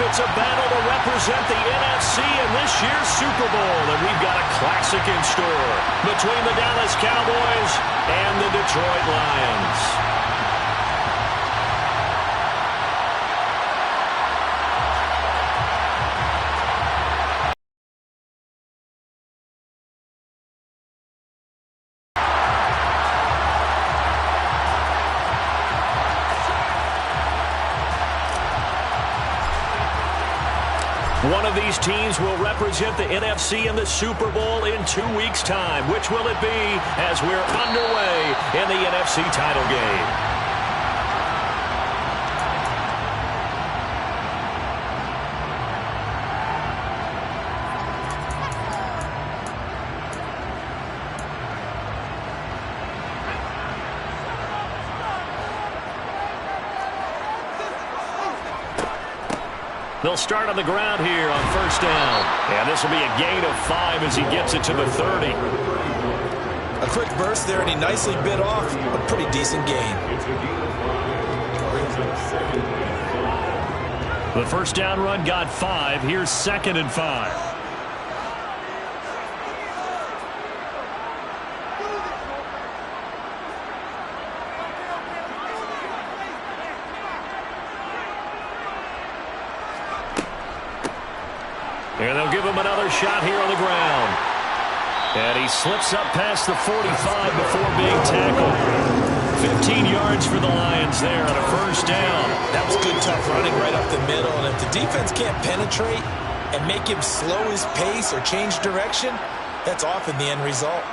It's a battle to represent the NFC in this year's Super Bowl, and we've got a classic in store between the Dallas Cowboys and the Detroit Lions. One of these teams will represent the NFC in the Super Bowl in 2 weeks' time. Which will it be as we're underway in the NFC title game? They'll start on the ground here on first down. And this will be a gain of 5 as he gets it to the 30. A quick burst there, and he nicely bit off a pretty decent gain. The first down run got 5. Here's 2nd and 5. And they'll give him another shot here on the ground. And he slips up past the 45 before being tackled. 15 yards for the Lions there on a first down. That was good, tough running right up the middle. And if the defense can't penetrate and make him slow his pace or change direction, that's often the end result.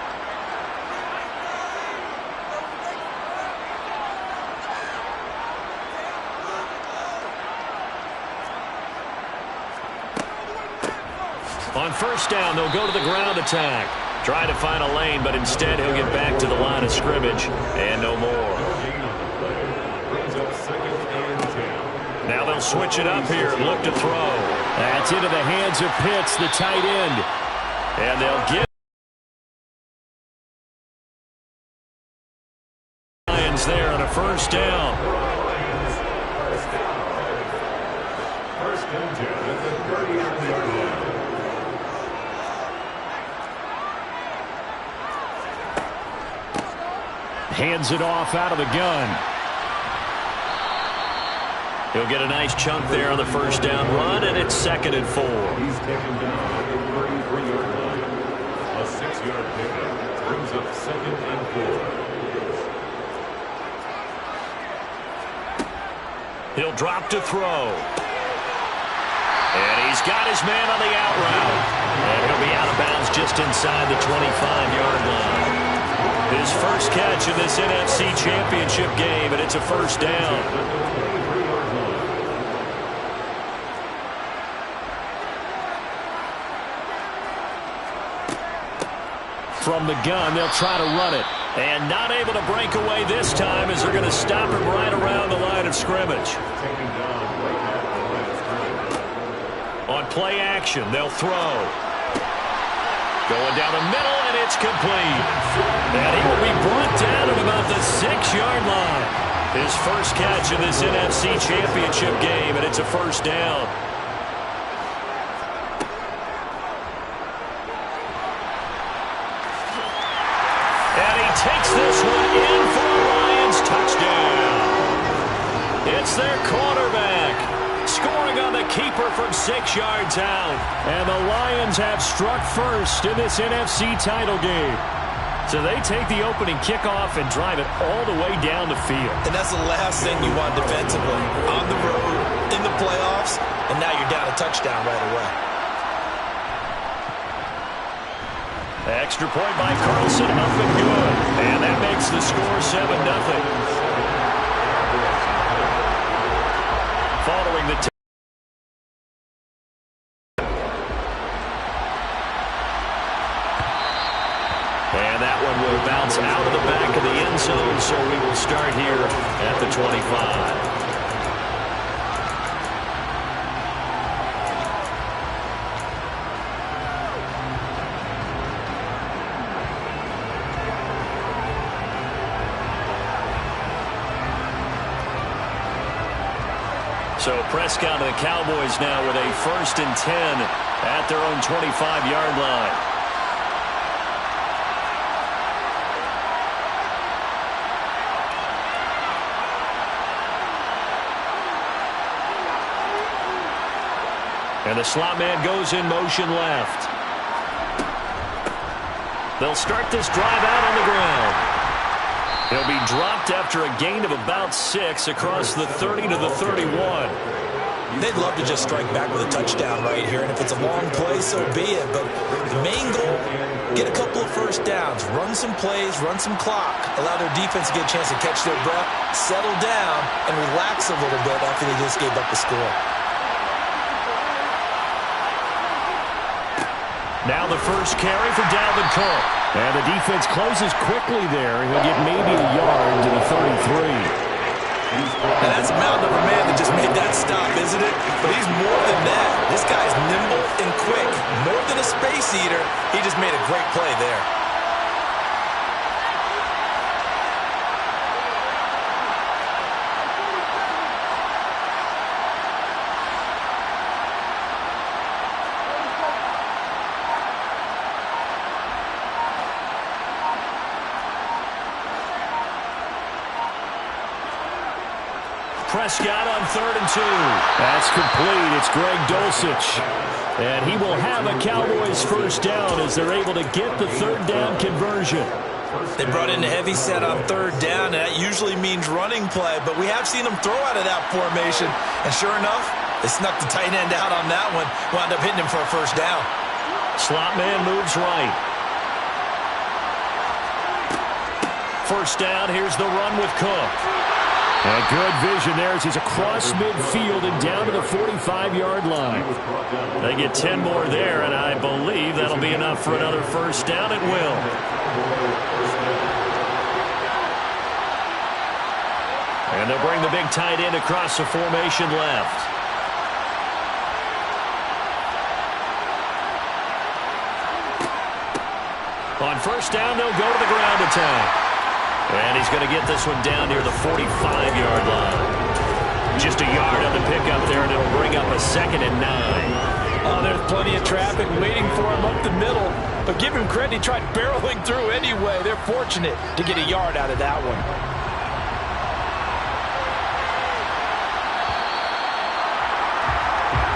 On first down, they'll go to the ground attack. Try to find a lane, but instead he'll get back to the line of scrimmage and no more. Now they'll switch it up here and look to throw. That's into the hands of Pitts, the tight end. And they'll get Lions there on a first down. First and 10 at the 38-yard line. Hands it off out of the gun. He'll get a nice chunk there on the first down run, and it's 2nd and 4. He's taken down at the 33-yard line. A 6-yard pickup brings up 2nd and 4. He'll drop to throw. And he's got his man on the out route. And he'll be out of bounds just inside the 25-yard line. His first catch in this NFC Championship game, and it's a first down. From the gun, they'll try to run it. And not able to break away this time as they're going to stop him right around the line of scrimmage. On play action, they'll throw. Going down the middle, and it's complete. And he will be brought down at about the 6-yard line. His first catch in this NFC Championship game, and it's a first down. And he takes this one in for a Lions touchdown. It's their quarterback. Scoring on the keeper from 6 yards out. And the Lions have struck first in this NFC title game. So they take the opening kickoff and drive it all the way down the field. And that's the last thing you want defensively. On the road, in the playoffs, and now you're down a touchdown right away. Extra point by Carlson, up and good. And that makes the score 7-0. Following the and that one will bounce out of the back of the end zone, so we will start here at the 25. So Prescott and the Cowboys now with a 1st and 10 at their own 25-yard line. And the slot man goes in motion left. They'll start this drive out on the ground. He'll be dropped after a gain of about 6 across the 30 to the 31. They'd love to just strike back with a touchdown right here, and if it's a long play, so be it. But the main goal, get a couple of first downs, run some plays, run some clock, allow their defense to get a chance to catch their breath, settle down, and relax a little bit after they just gave up the score. Now the first carry for Dalvin Cook. And the defense closes quickly there. He'll get maybe a yard to the 33. And that's a mountain of a man that just made that stop, isn't it? But he's more than that. This guy's nimble and quick. More than a space eater, he just made a great play there. Prescott on 3rd and 2. That's complete. It's Greg Dulcich. And he will have a Cowboys first down as they're able to get the 3rd down conversion. They brought in a heavy set on 3rd down, and that usually means running play, but we have seen them throw out of that formation. And sure enough, they snuck the tight end out on that one, wound up hitting him for a first down. Slot man moves right. First down, here's the run with Cook. And good vision there as he's across midfield and down to the 45-yard line. They get 10 more there, and I believe that'll be enough for another first down. It will. And they'll bring the big tight end across the formation left. On first down, they'll go to the ground attack. And he's going to get this one down near the 45-yard line. Just a yard on the pickup there, and it'll bring up a 2nd and 9. Oh, there's plenty of traffic waiting for him up the middle. But give him credit, he tried barreling through anyway. They're fortunate to get a yard out of that one.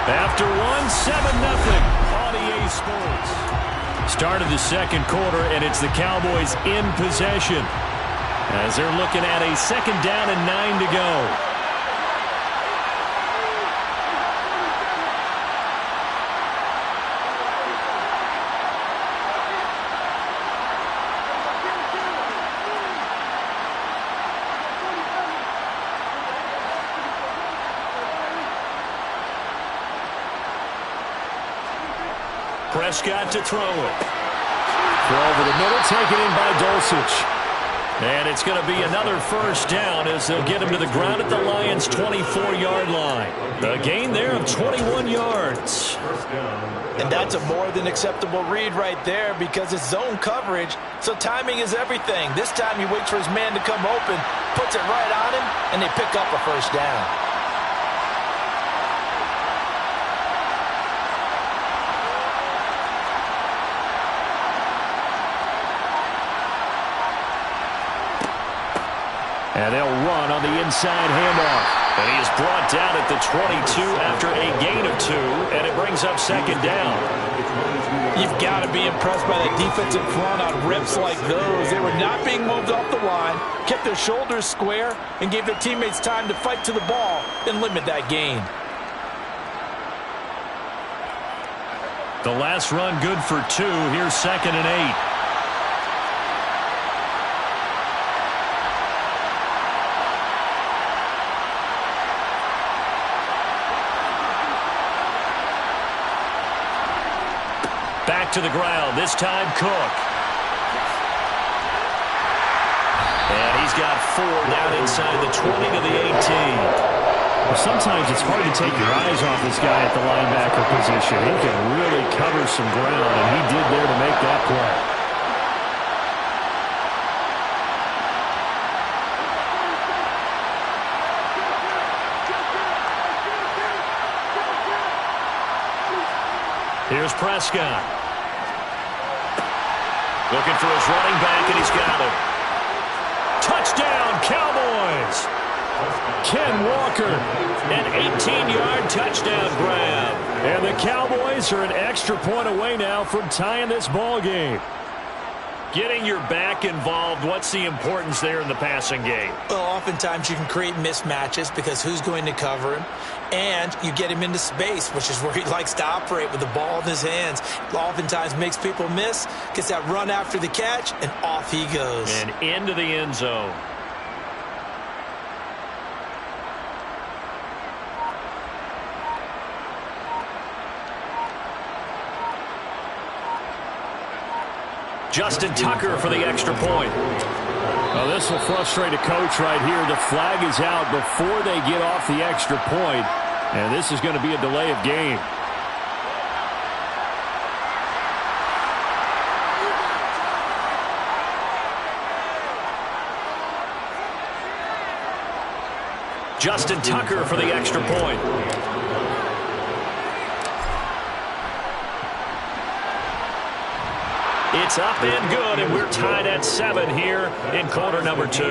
After one, 7-0 on EA Sports. Start of the second quarter, and it's the Cowboys in possession, as they're looking at a 2nd down and 9 to go. Prescott to throw it. Throw over the middle, taken in by Dulcich. And it's going to be another first down as they'll get him to the ground at the Lions' 24-yard line. A gain there of 21 yards. And that's a more than acceptable read right there because it's zone coverage, so timing is everything. This time he waits for his man to come open, puts it right on him, and they pick up a first down. And they'll run on the inside handoff. And he is brought down at the 22 after a gain of 2, and it brings up 2nd down. You've got to be impressed by that defensive front on rips like those. They were not being moved off the line, kept their shoulders square, and gave their teammates time to fight to the ball and limit that gain. The last run good for 2. Here's 2nd and 8. Back to the ground, this time Cook. And he's got 4 down inside the 20 to the 18. Well, sometimes it's hard to take your eyes off this guy at the linebacker position. He can really cover some ground, and he did there to make that play. Here's Prescott. Looking for his running back, and he's got him. Touchdown, Cowboys! Ken Walker, an 18-yard touchdown grab. And the Cowboys are an extra point away now from tying this ball game. Getting your back involved, what's the importance there in the passing game? Well, oftentimes you can create mismatches because who's going to cover him? And you get him into space, which is where he likes to operate with the ball in his hands. Oftentimes makes people miss, gets that run after the catch, and off he goes. And into the end zone. Justin Tucker for the extra point. Well, this will frustrate a coach right here. The flag is out before they get off the extra point, and this is going to be a delay of game. Justin Tucker for the extra point. It's up and good, and we're tied at 7 here in quarter number 2.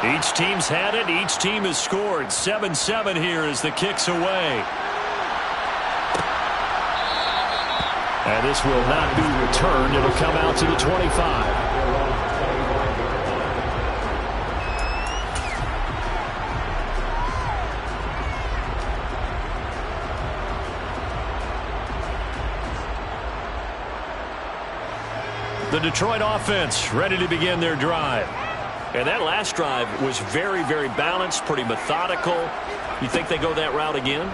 Each team's had it. Each team has scored. 7-7 here as the kick's away. And this will not be returned. It'll come out to the 25. The Detroit offense ready to begin their drive. And that last drive was very, very balanced, pretty methodical. You think they go that route again?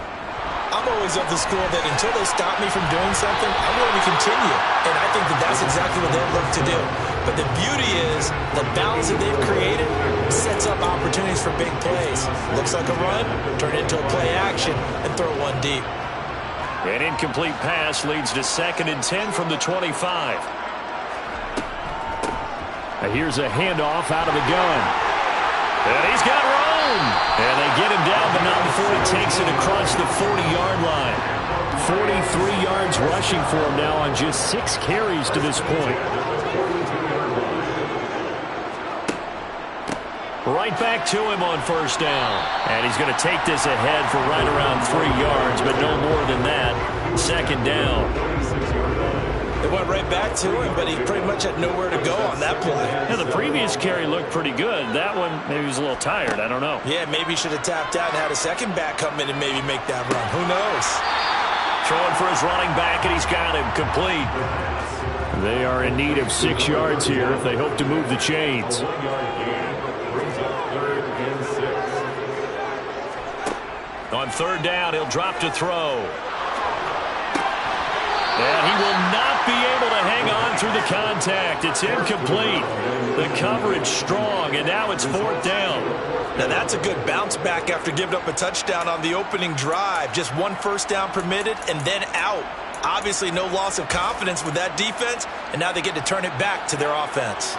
I'm always of the school that until they stop me from doing something, I'm going to continue. And I think that that's exactly what they've looked to do. But the beauty is the balance that they've created sets up opportunities for big plays. Looks like a run, turn it into a play action, and throw one deep. An incomplete pass leads to 2nd and 10 from the 25. Here's a handoff out of the gun. And he's got room. And they get him down, but not before he takes it across the 40-yard line. 43 yards rushing for him now on just 6 carries to this point. Right back to him on 1st down. And he's going to take this ahead for right around 3 yards, but no more than that. 2nd down. It went right back to him, but he pretty much had nowhere to go on that play. Yeah, the previous carry looked pretty good. That one, maybe he was a little tired. I don't know. Yeah, maybe he should have tapped out and had a second back come in and maybe make that run. Who knows? Throwing for his running back, and he's got him complete. They are in need of 6 yards here if they hope to move the chains. On 3rd down, he'll drop to throw. And he will not be able to hang on through the contact. It's incomplete. The coverage strong, and now it's 4th down. Now that's a good bounce back after giving up a touchdown on the opening drive. Just 1 first down permitted and then out. Obviously no loss of confidence with that defense, and now they get to turn it back to their offense.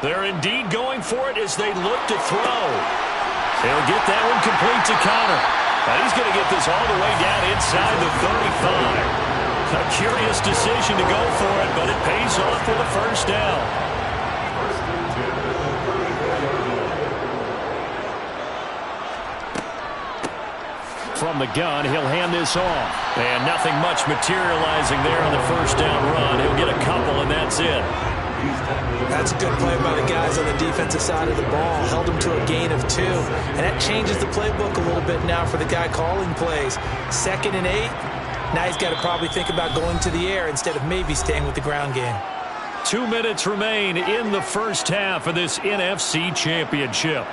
They're indeed going for it as they look to throw. They'll get that one complete to Connor. And he's going to get this all the way down inside the 35. A curious decision to go for it, but it pays off with a 1st down. From the gun, he'll hand this off. And nothing much materializing there on the 1st down run. He'll get a couple, and that's it. That's a good play by the guys on the defensive side of the ball. Held him to a gain of 2. And that changes the playbook a little bit now for the guy calling plays. 2nd and 8. Now he's got to probably think about going to the air instead of maybe staying with the ground game. 2 minutes remain in the 1st half of this NFC Championship.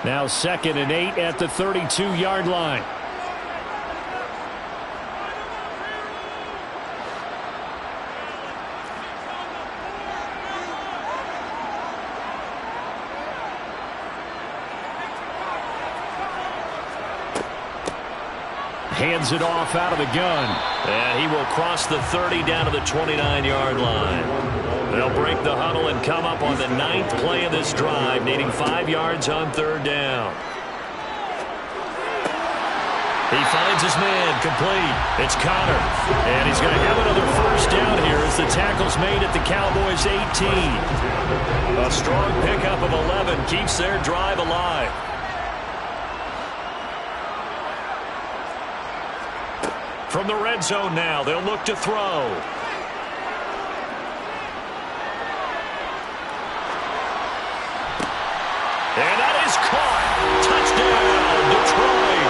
Now 2nd and 8 at the 32-yard line. Hands it off out of the gun. And he will cross the 30 down to the 29-yard line. They'll break the huddle and come up on the 9th play of this drive, needing 5 yards on 3rd down. He finds his man, complete. It's Connor. And he's going to have another first down here as the tackle's made at the Cowboys' 18. A strong pickup of 11 keeps their drive alive. From the red zone now, they'll look to throw. And that is caught. Touchdown, Detroit.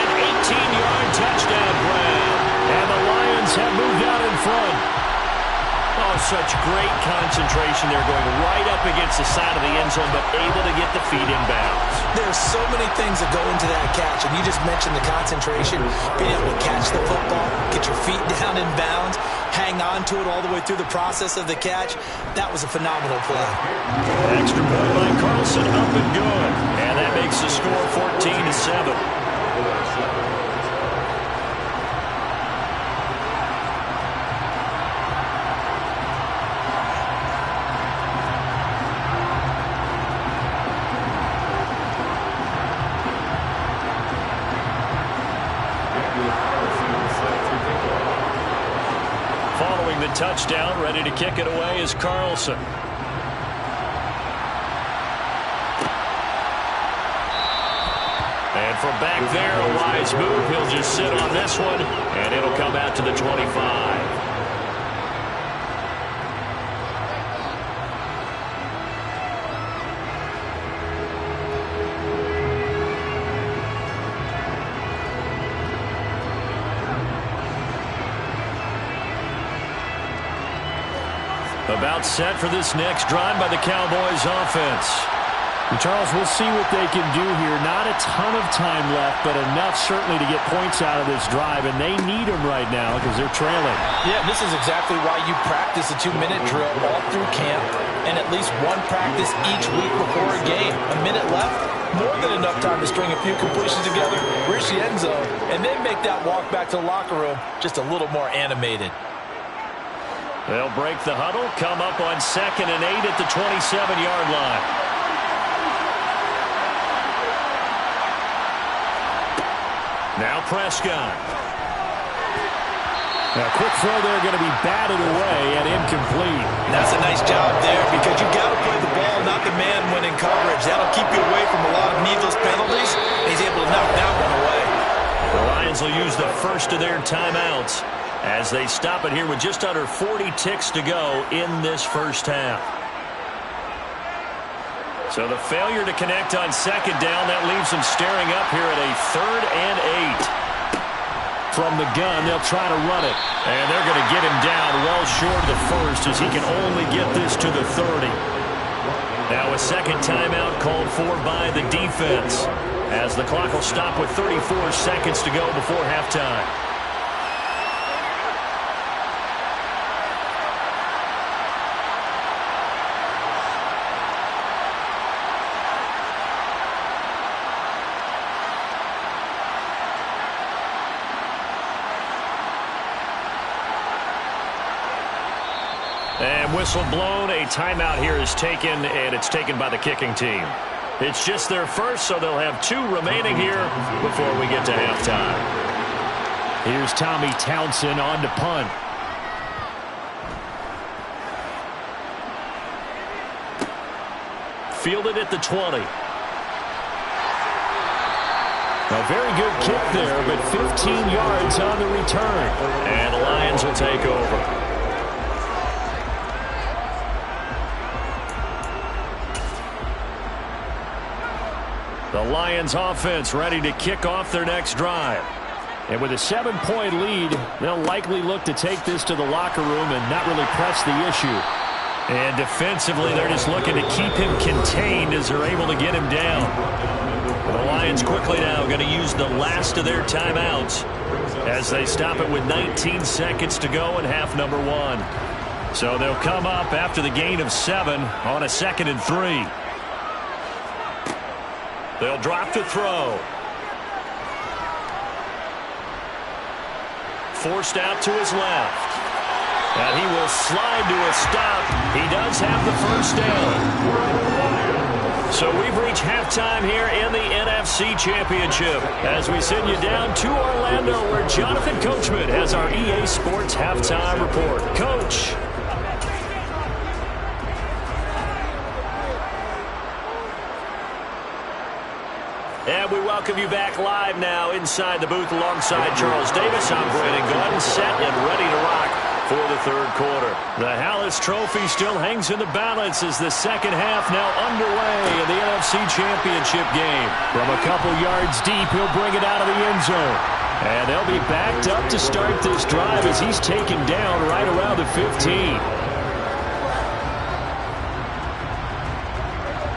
An 18-yard touchdown grab. And the Lions have moved out in front. Oh, such great concentration. They're going right up against the side of the end zone, but able to get the feet in bounds. There's so many things that go into that catch, and you just mentioned the concentration, being able to catch the football, get your feet down in bounds, hang on to it all the way through the process of the catch. That was a phenomenal play. Extra point by Carlson, up and good. And that makes the score 14-7. Following the touchdown, ready to kick it away is Carlson. And from back there, a wise move. He'll just sit on this one, and it'll come out to the 25. About set for this next drive by the Cowboys offense. And Charles, we'll see what they can do here. Not a ton of time left, but enough certainly to get points out of this drive, and they need them right now because they're trailing. Yeah, this is exactly why you practice a 2-minute drill all through camp and at least one practice each week before a game. A minute left, more than enough time to string a few completions together, reach the end zone, and then make that walk back to the locker room just a little more animated. They'll break the huddle, come up on 2nd and 8 at the 27-yard line. Now Prescott. A quick throw there, going to be batted away and incomplete. That's a nice job there because you got to play the ball, not the man when in coverage. That'll keep you away from a lot of needless penalties. He's able to knock that one away. The Lions will use the first of their timeouts as they stop it here with just under 40 ticks to go in this first half. So the failure to connect on 2nd down, that leaves them staring up here at a 3rd and 8. From the gun, they'll try to run it. And they're going to get him down well short of the first as he can only get this to the 30. Now a second timeout called for by the defense as the clock will stop with 34 seconds to go before halftime. And whistle blown, a timeout here is taken, and it's taken by the kicking team. It's just their first, so they'll have 2 remaining here before we get to halftime. Here's Tommy Townsend on to punt. Fielded at the 20. A very good kick there, but 15 yards on the return. And the Lions will take over. The Lions offense ready to kick off their next drive. And with a 7-point lead, they'll likely look to take this to the locker room and not really press the issue. And defensively, they're just looking to keep him contained as they're able to get him down. The Lions quickly now going to use the last of their timeouts as they stop it with 19 seconds to go in half number 1. So they'll come up after the gain of 7 on a 2nd and 3. They'll drop to throw. forced out to his left. And he will slide to a stop. He does have the first down. So we've reached halftime here in the NFC Championship as we send you down to Orlando where Jonathan Coachman has our EA Sports Halftime Report. Coach. And we welcome you back live now inside the booth alongside Charles Davis. I'm Brandon Gaudin, set and ready to rock for the third quarter. The Hallis Trophy still hangs in the balance as the second half now underway in the NFC Championship game. From a couple yards deep, he'll bring it out of the end zone. And they'll be backed up to start this drive as he's taken down right around the 15.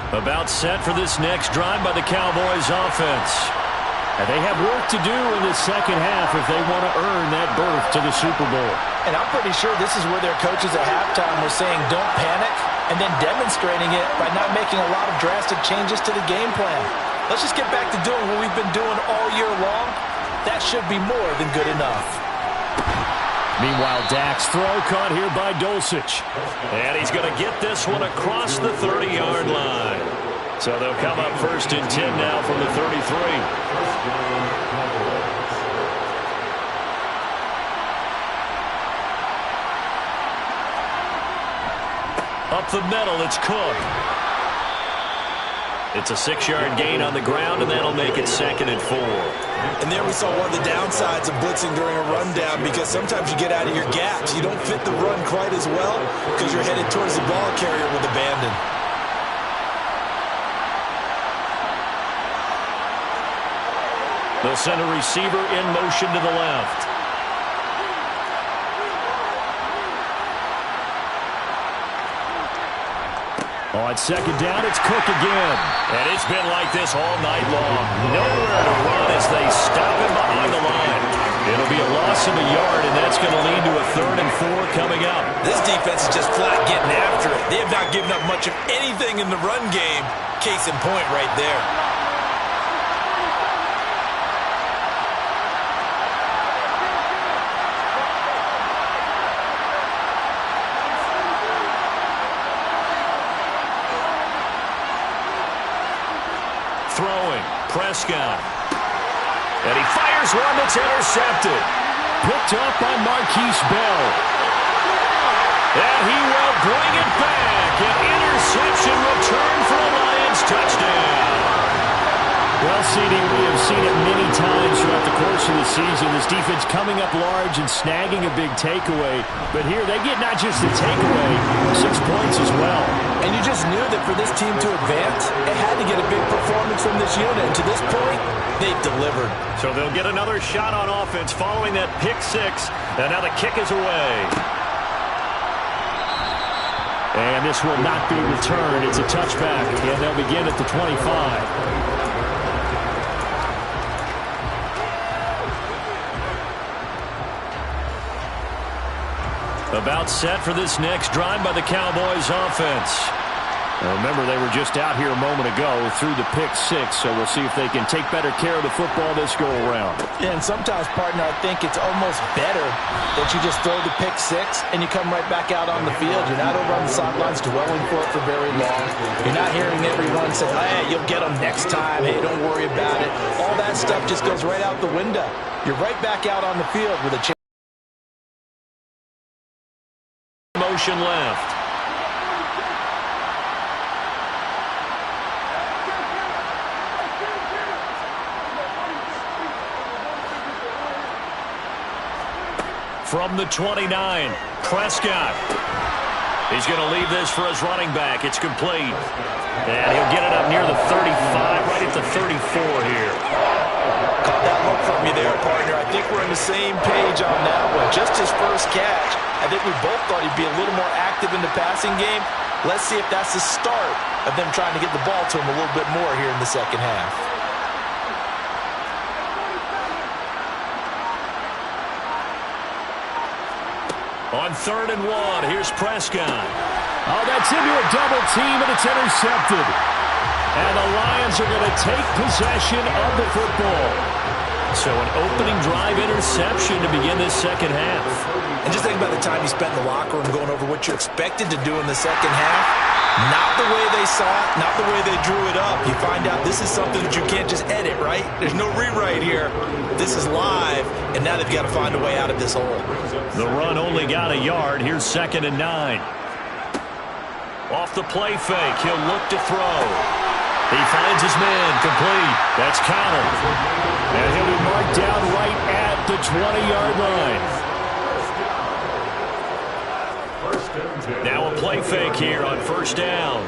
About set for this next drive by the Cowboys offense. And they have work to do in the second half if they want to earn that berth to the Super Bowl. And I'm pretty sure this is where their coaches at halftime were saying don't panic and then demonstrating it by not making a lot of drastic changes to the game plan. Let's just get back to doing what we've been doing all year long. That should be more than good enough. Meanwhile, Dak's throw caught here by Dulcich. And he's going to get this one across the 30-yard line. So they'll come up first and 10 now from the 33. Up the middle, it's Cook. It's a 6-yard gain on the ground, and that'll make it 2nd and 4. And there we saw one of the downsides of blitzing during a rundown because sometimes you get out of your gaps. You don't fit the run quite as well because you're headed towards the ball carrier with abandon. They'll send a receiver in motion to the left. On second down, it's Cook again. And it's been like this all night long. Nowhere to run as they stop him behind the line. It'll be a loss of a yard, and that's going to lead to a 3rd and 4 coming up. This defense is just flat getting after it. They have not given up much of anything in the run game. Case in point right there. Throwing, Prescott. And he fires one that's intercepted. Picked up by Marquise Bell. And he will bring it back. An interception return for a Lions touchdown. Well, CD, we have seen it many times throughout the course of the season. This defense coming up large and snagging a big takeaway. But here they get not just the takeaway, 6 points as well. And you just knew that for this team to advance, it had to get a big performance from this unit. And to this point, they've delivered. So they'll get another shot on offense following that pick 6. And now the kick is away. And this will not be returned. It's a touchback. And they'll begin at the 25. About set for this next drive by the Cowboys offense. Now remember, they were just out here a moment ago through the pick 6, so we'll see if they can take better care of the football this go-around. Yeah, and sometimes, partner, I think it's almost better that you just throw the pick 6 and you come right back out on the field. You're not over on the sidelines dwelling for it for very long. You're not hearing everyone say, hey, you'll get them next time. Hey, don't worry about it. All that stuff just goes right out the window. You're right back out on the field with a chance. Motion left. From the 29, Prescott. He's going to leave this for his running back. It's complete. And he'll get it up near the 35, right at the 34 here. Caught that look from you there, partner. I think we're on the same page on that one. Just his first catch. I think we both thought he'd be a little more active in the passing game. Let's see if that's the start of them trying to get the ball to him a little bit more here in the second half. On 3rd and 1, here's Prescott. Oh, that's into a double team, and it's intercepted. And the Lions are going to take possession of the football. So an opening drive interception to begin this second half. And just think about the time you spent in the locker room going over what you expected to do in the second half. Not the way they saw it, not the way they drew it up. You find out this is something that you can't just edit, right? There's no rewrite here. This is live, and now they've got to find a way out of this hole. The run only got a yard. Here's 2nd and 9. Off the play fake, he'll look to throw. He finds his man, complete. That's Connor. And he'll be marked down right at the 20-yard line. Now a play fake here on 1st down.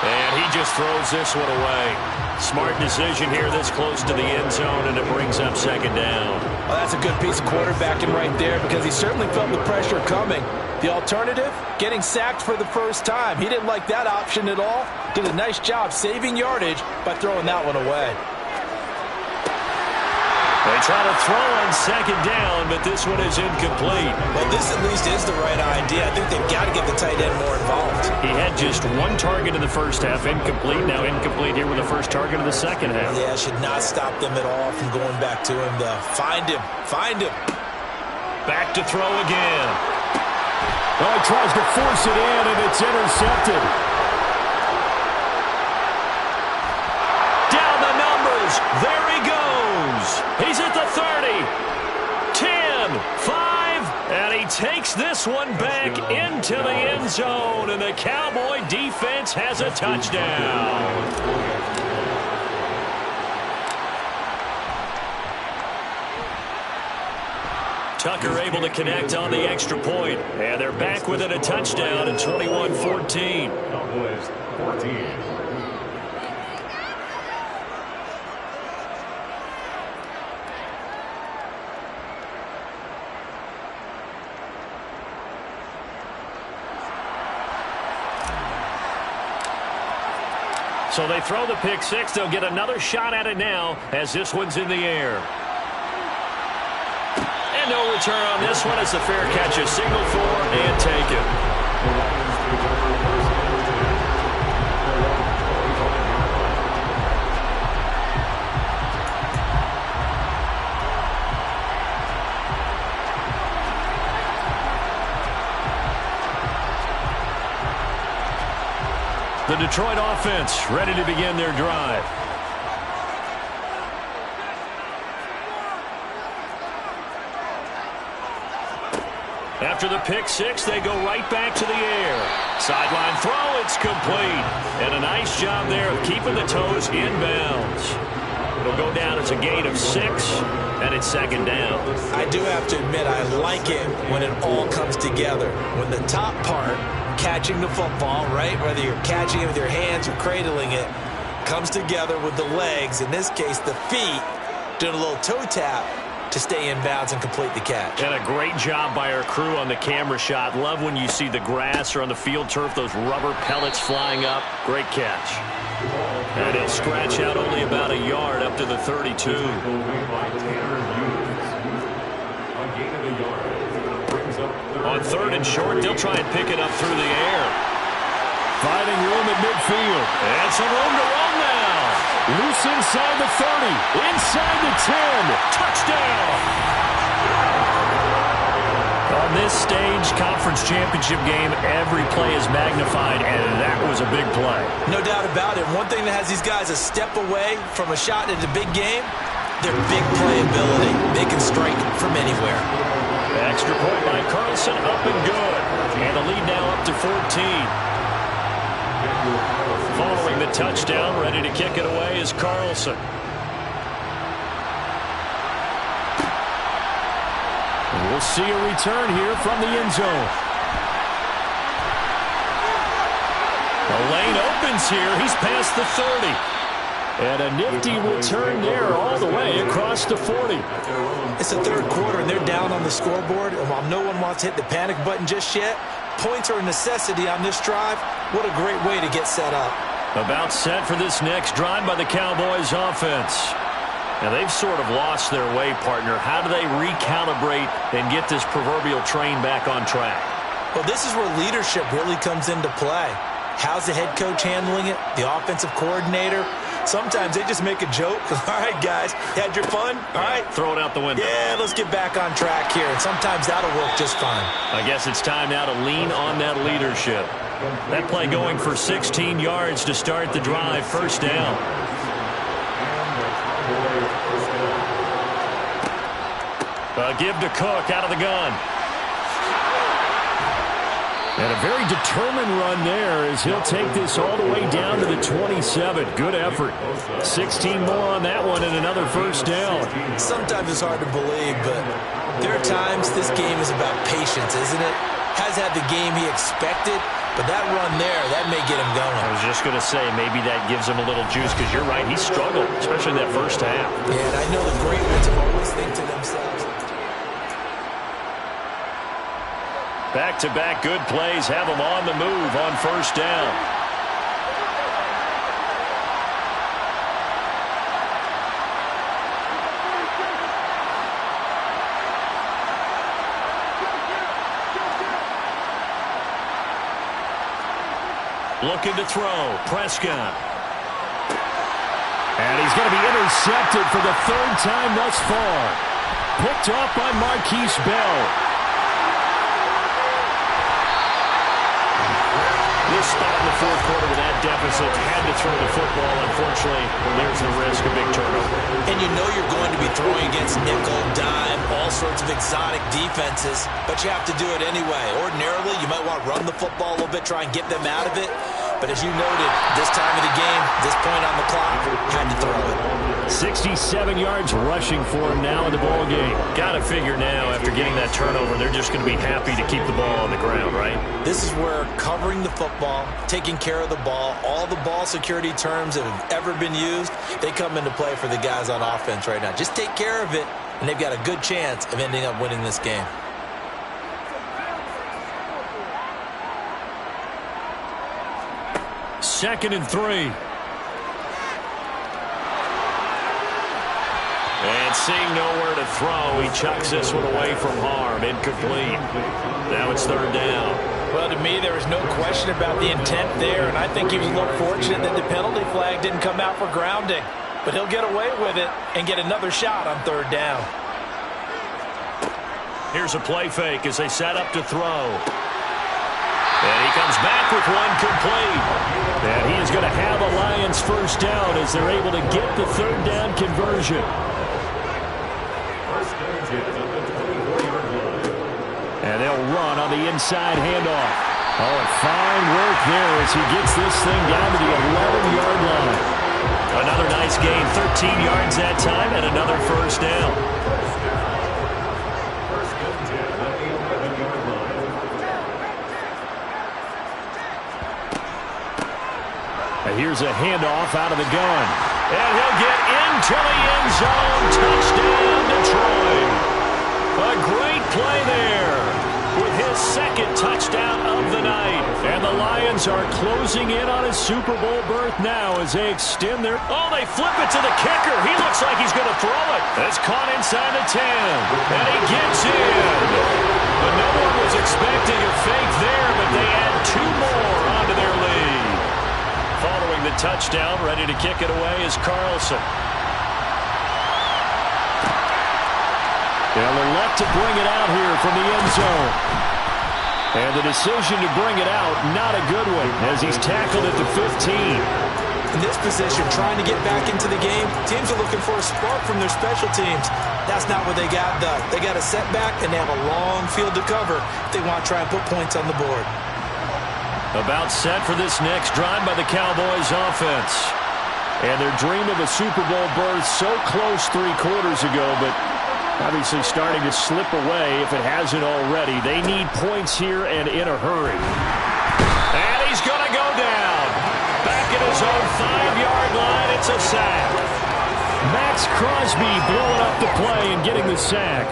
And he just throws this one away. Smart decision here this close to the end zone, and it brings up 2nd down. Well, that's a good piece of quarterbacking right there because he certainly felt the pressure coming. The alternative, getting sacked for the first time. He didn't like that option at all. Did a nice job saving yardage by throwing that one away. They try to throw on 2nd down, but this one is incomplete. Well, this at least is the right idea. I think they've got to get the tight end more involved. He had just 1 target in the first half, incomplete. Now incomplete here with the first target of the second half. Yeah, should not stop them at all from going back to him, though. Find him. Find him. Back to throw again. Oh, he tries to force it in, and it's intercepted. Down the numbers. There he goes. He's at the 30. 10, 5, and he takes this one back into the end zone, and the Cowboy defense has a touchdown. Tucker able to connect on the extra point, and they're back within a touchdown at 21-14. Cowboys 14. So they throw the pick six. They'll get another shot at it now as this one's in the air. And no return on this one as the fair catch is signaled for and taken. The Detroit offense ready to begin their drive. After the pick six, they go right back to the air. Sideline throw, it's complete. And a nice job there of keeping the toes in bounds. It'll go down as a gain of 6, and it's 2nd down. I do have to admit, I like it when it all comes together. When the top part, catching the football, right, whether you're catching it with your hands or cradling it, comes together with the legs, in this case the feet, doing a little toe tap to stay in bounds and complete the catch. And a great job by our crew on the camera shot. Love when you see the grass or on the field turf, those rubber pellets flying up. Great catch. And he'll scratch out only about a yard up to the 32. On 3rd and short, they'll try and pick it up through the air. Finding room at midfield. And some room to run now. Loose inside the 30. Inside the 10. Touchdown. On this stage, conference championship game, every play is magnified, and that was a big play. No doubt about it. One thing that has these guys a step away from a shot at a big game, their big play ability. They can strike from anywhere. Extra point by Carlson, up and good. And the lead now up to 14. Following the touchdown, ready to kick it away is Carlson. And we'll see a return here from the end zone. The lane opens here. He's past the 30. And a nifty return there all the way across the 40. It's the 3rd quarter, and they're down on the scoreboard. And while no one wants to hit the panic button just yet, points are a necessity on this drive. What a great way to get set up. About set for this next drive by the Cowboys offense. Now, they've sort of lost their way, partner. How do they recalibrate and get this proverbial train back on track? Well, this is where leadership really comes into play. How's the head coach handling it? The offensive coordinator? Sometimes they just make a joke. All right, guys, had your fun? All right. Throw it out the window. Yeah, let's get back on track here. And sometimes that'll work just fine. I guess it's time now to lean on that leadership. That play going for 16 yards to start the drive. First down. Give to Cook out of the gun. And a very determined run there as he'll take this all the way down to the 27. Good effort. 16 more on that one and another first down. Sometimes it's hard to believe, but there are times this game is about patience, isn't it? Has had the game he expected, but that run there, that may get him going. I was just going to say, maybe that gives him a little juice, because you're right, he struggled, especially that first half. Yeah, and I know the great ones always think to themselves. Back-to-back good plays have him on the move on first down. Looking to throw. Prescott. And he's going to be intercepted for the third time thus far. Picked off by Marquise Bell. This spot in the fourth quarter with that deficit, had to throw the football. Unfortunately, there's the risk of big turnover. And you know you're going to be throwing against nickel, dime, all sorts of exotic defenses, but you have to do it anyway. Ordinarily, you might want to run the football a little bit, try and get them out of it. But as you noted, this time of the game, this point on the clock, had to throw it. 67 yards rushing for him now in the ball game. Got to figure now, after getting that turnover, they're just going to be happy to keep the ball on the ground, right? This is where covering the football, taking care of the ball, all the ball security terms that have ever been used, they come into play for the guys on offense right now. Just take care of it, and they've got a good chance of ending up winning this game. Second and 3. And seeing nowhere to throw, he chucks this one away from harm. Incomplete. Now it's third down. Well, to me, there was no question about the intent there, and I think he was a little fortunate that the penalty flag didn't come out for grounding. But he'll get away with it and get another shot on third down. Here's a play fake as they set up to throw. And he comes back with one complete. And he is going to have a Lions first down as they're able to get the third down conversion. And they'll run on the inside handoff. Oh, and fine work there as he gets this thing down to the 11-yard line. Another nice gain, 13 yards that time, and another first down. And here's a handoff out of the gun. And he'll get into the end zone. Touchdown, Detroit. A great play there with his second touchdown of the night. And the Lions are closing in on a Super Bowl berth now as they extend their... Oh, they flip it to the kicker. He looks like he's going to throw it. It's caught inside the 10. And he gets in. But no one was expecting a fake there, but they add 2 more onto their lead. Following the touchdown, ready to kick it away is Carlson. They'll elect to bring it out here from the end zone. And the decision to bring it out, not a good one, as he's tackled at the 15. In this position, trying to get back into the game, teams are looking for a spark from their special teams. That's not what they got, though. They got a setback, and they have a long field to cover if they want to try and put points on the board. About set for this next drive by the Cowboys offense. And their dream of a Super Bowl berth so close 3 quarters ago, but obviously starting to slip away if it hasn't already. They need points here and in a hurry. And he's going to go down. Back at his own 5-yard line, it's a sack. Max Crosby blowing up the play and getting the sack.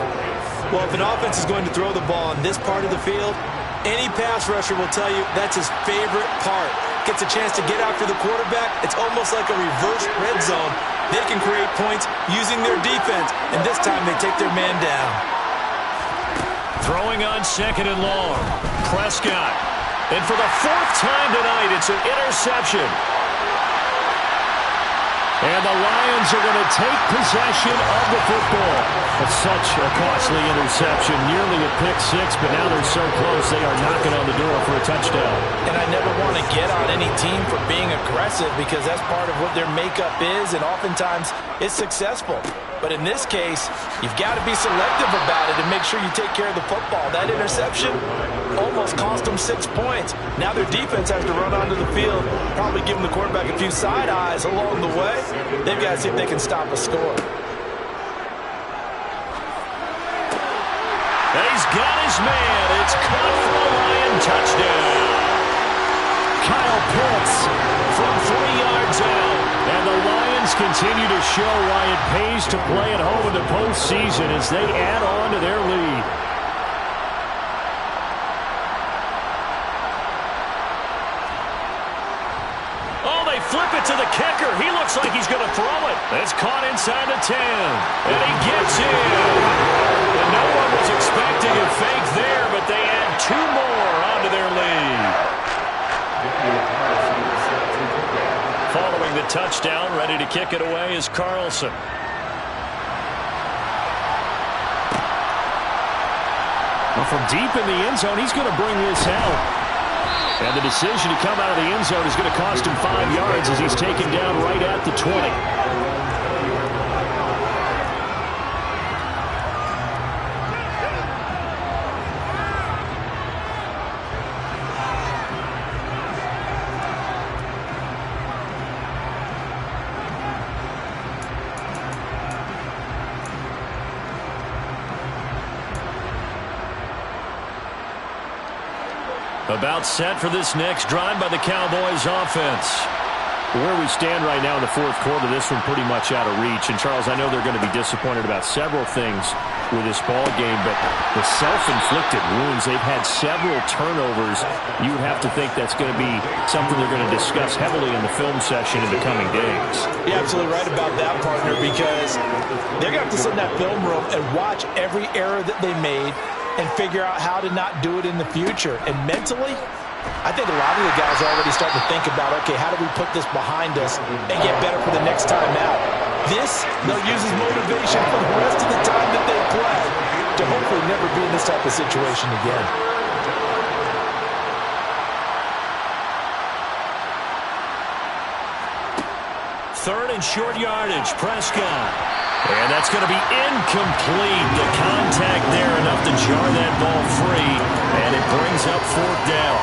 Well, if an offense is going to throw the ball on this part of the field, any pass rusher will tell you that's his favorite part. Gets a chance to get after the quarterback. It's almost like a reverse red zone. They can create points using their defense, and this time they take their man down. Throwing on second and long. Prescott. And for the 4th time tonight, it's an interception. And the Lions are going to take possession of the football. It's such a costly interception, nearly a pick six, but now they're so close they are knocking on the door for a touchdown. And I never want to get on any team for being aggressive because that's part of what their makeup is, and oftentimes it's successful. But in this case, you've got to be selective about it and make sure you take care of the football. That interception almost cost them 6 points. Now their defense has to run onto the field, probably giving the quarterback a few side eyes along the way. They've got to see if they can stop a score. He's got his man. It's caught for a Lion touchdown. Kyle Pitts From 3 yards out. And the Lions continue to show why it pays to play at home in the postseason as they add on to their lead. Oh, they flip it to the kicker. He looks like he's going to throw it. It's caught inside the 10. And he gets in. And no one was expecting a fake there, but they add 2 more onto their lead. Following the touchdown, ready to kick it away is Carlson. Well, from deep in the end zone, he's going to bring this out. And the decision to come out of the end zone is going to cost him 5 yards as he's taken down right at the 20. About set for this next drive by the Cowboys offense. Where we stand right now in the fourth quarter, this one pretty much out of reach. And, Charles, I know they're going to be disappointed about several things with this ball game, but the self-inflicted wounds, they've had several turnovers. You would have to think that's going to be something they're going to discuss heavily in the film session in the coming days. You're absolutely right about that, partner, because they're going to have to sit in that film room and watch every error that they made and figure out how to not do it in the future. And mentally, I think a lot of the guys are already starting to think about, okay, how do we put this behind us and get better for the next time out? This, they'll use as motivation for the rest of the time that they play to hopefully never be in this type of situation again. Third and short yardage, Prescott. And that's going to be incomplete. The contact there enough to jar that ball free, and it brings up 4th down.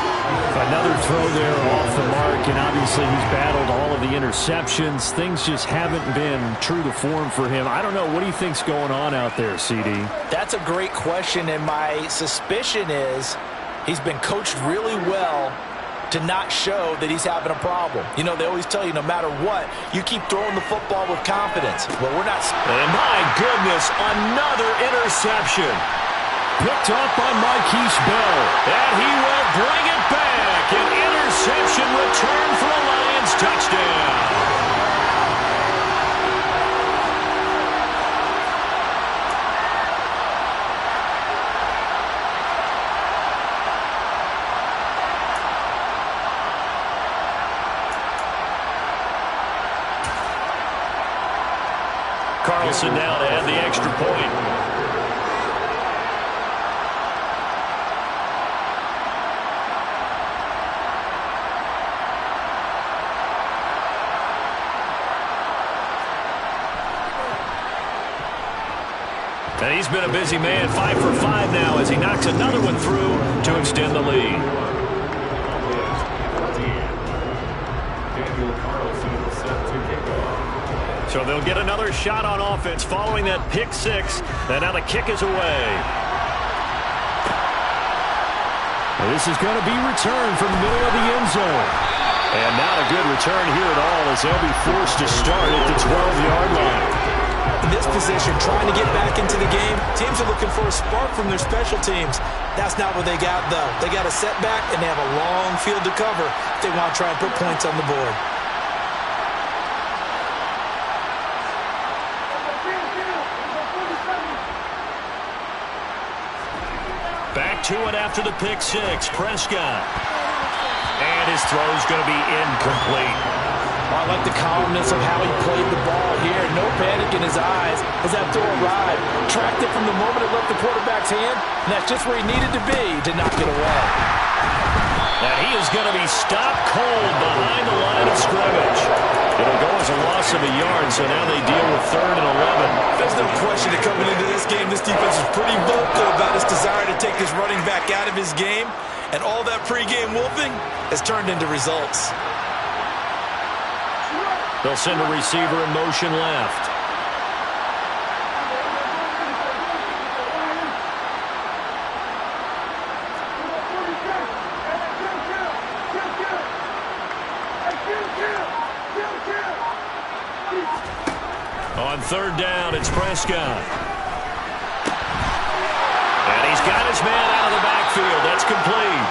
Another throw there off the mark, and obviously he's battled all of the interceptions. Things just haven't been true to form for him. I don't know. What do you think's going on out there, CD? That's a great question, and my suspicion is he's been coached really well to not show that he's having a problem. You know, they always tell you no matter what, you keep throwing the football with confidence. Well, we're not. And my goodness, another interception. Picked up by Marquise Bell. And he will bring it back. An interception return for a Lions touchdown. Carlson now to add the extra point. And he's been a busy man, 5 for 5 now as he knocks another one through to extend the lead. So they'll get another shot on offense following that pick 6. And now the kick is away. Well, this is going to be returned from the middle of the end zone. And not a good return here at all as they'll be forced to start at the 12-yard line. In this position, trying to get back into the game, teams are looking for a spark from their special teams. That's not what they got, though. They got a setback, and they have a long field to cover if they want to try and put points on the board. Back to it after the pick 6. Prescott. And his throw is going to be incomplete. Oh, I like the calmness of how he played the ball here. No panic in his eyes as that throw arrived. Tracked it from the moment it left the quarterback's hand, and that's just where he needed to be to knock it away. And he is going to be stopped cold behind the line of scrimmage. It'll go as a loss of a yard, so now they deal with 3rd and 11. There's no question that coming into this game, this defense is pretty vocal about its desire to take this running back out of his game, and all that pregame wolfing has turned into results. They'll send a receiver in motion left. On 3rd down, it's Prescott. And he's got his man out of the backfield. That's complete.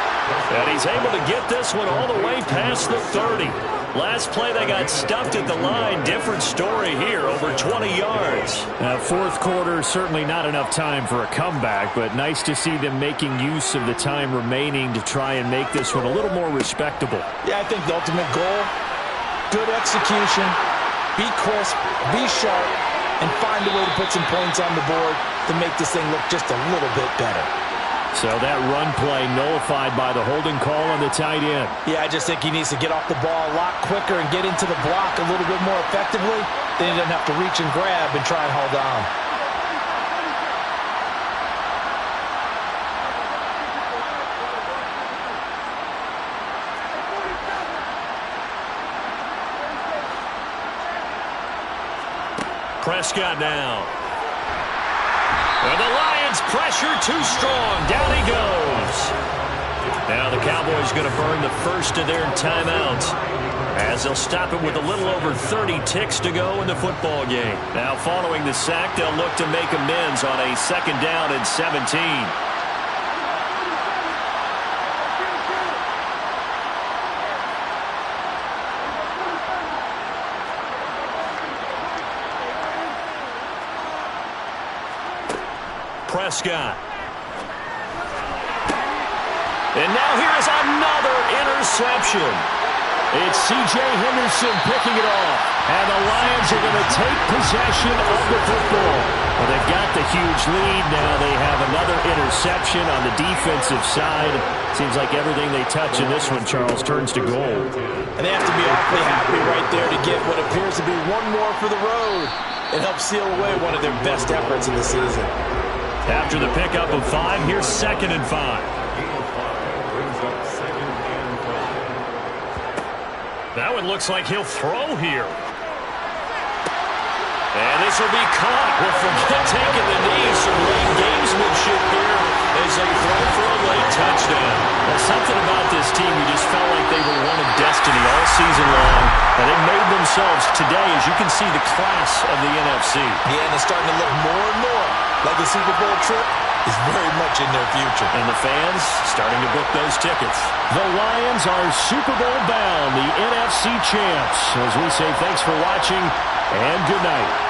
And he's able to get this one all the way past the 30. Last play, they got stuffed at the line. Different story here, over 20 yards. Fourth quarter, certainly not enough time for a comeback, but nice to see them making use of the time remaining to try and make this one a little more respectable. Yeah, I think the ultimate goal, good execution, be crisp, be sharp, and find a way to put some points on the board to make this thing look just a little bit better. So that run play nullified by the holding call on the tight end. Yeah, I just think he needs to get off the ball a lot quicker and get into the block a little bit more effectively. Then he doesn't have to reach and grab and try and hold on. Prescott now. And the Lions pressure too strong. Down he goes. Now the Cowboys going to burn the first of their timeouts as they'll stop it with a little over 30 ticks to go in the football game. Now following the sack, they'll look to make amends on a 2nd down and 17. Prescott. And now here is another interception. It's C.J. Henderson picking it off. And the Lions are going to take possession of the football. Well, they've got the huge lead. Now they have another interception on the defensive side. Seems like everything they touch in this one, Charles, turns to gold. And they have to be awfully happy right there to get what appears to be one more for the road. It helps seal away one of their best efforts in the season. After the pickup of 5, here's 2nd and 5. That one looks like he'll throw here. And this will be caught. We'll forget taking the knee. Some late gamesmanship here as they throw for a late touchdown. There's something about this team, you just felt like they were one of destiny all season long. And they made themselves today, as you can see, the class of the NFC. Yeah, and it's starting to look more and more like the Super Bowl trip is very much in their future. And the fans starting to book those tickets. The Lions are Super Bowl bound, the NFC champs. As we say, thanks for watching and good night.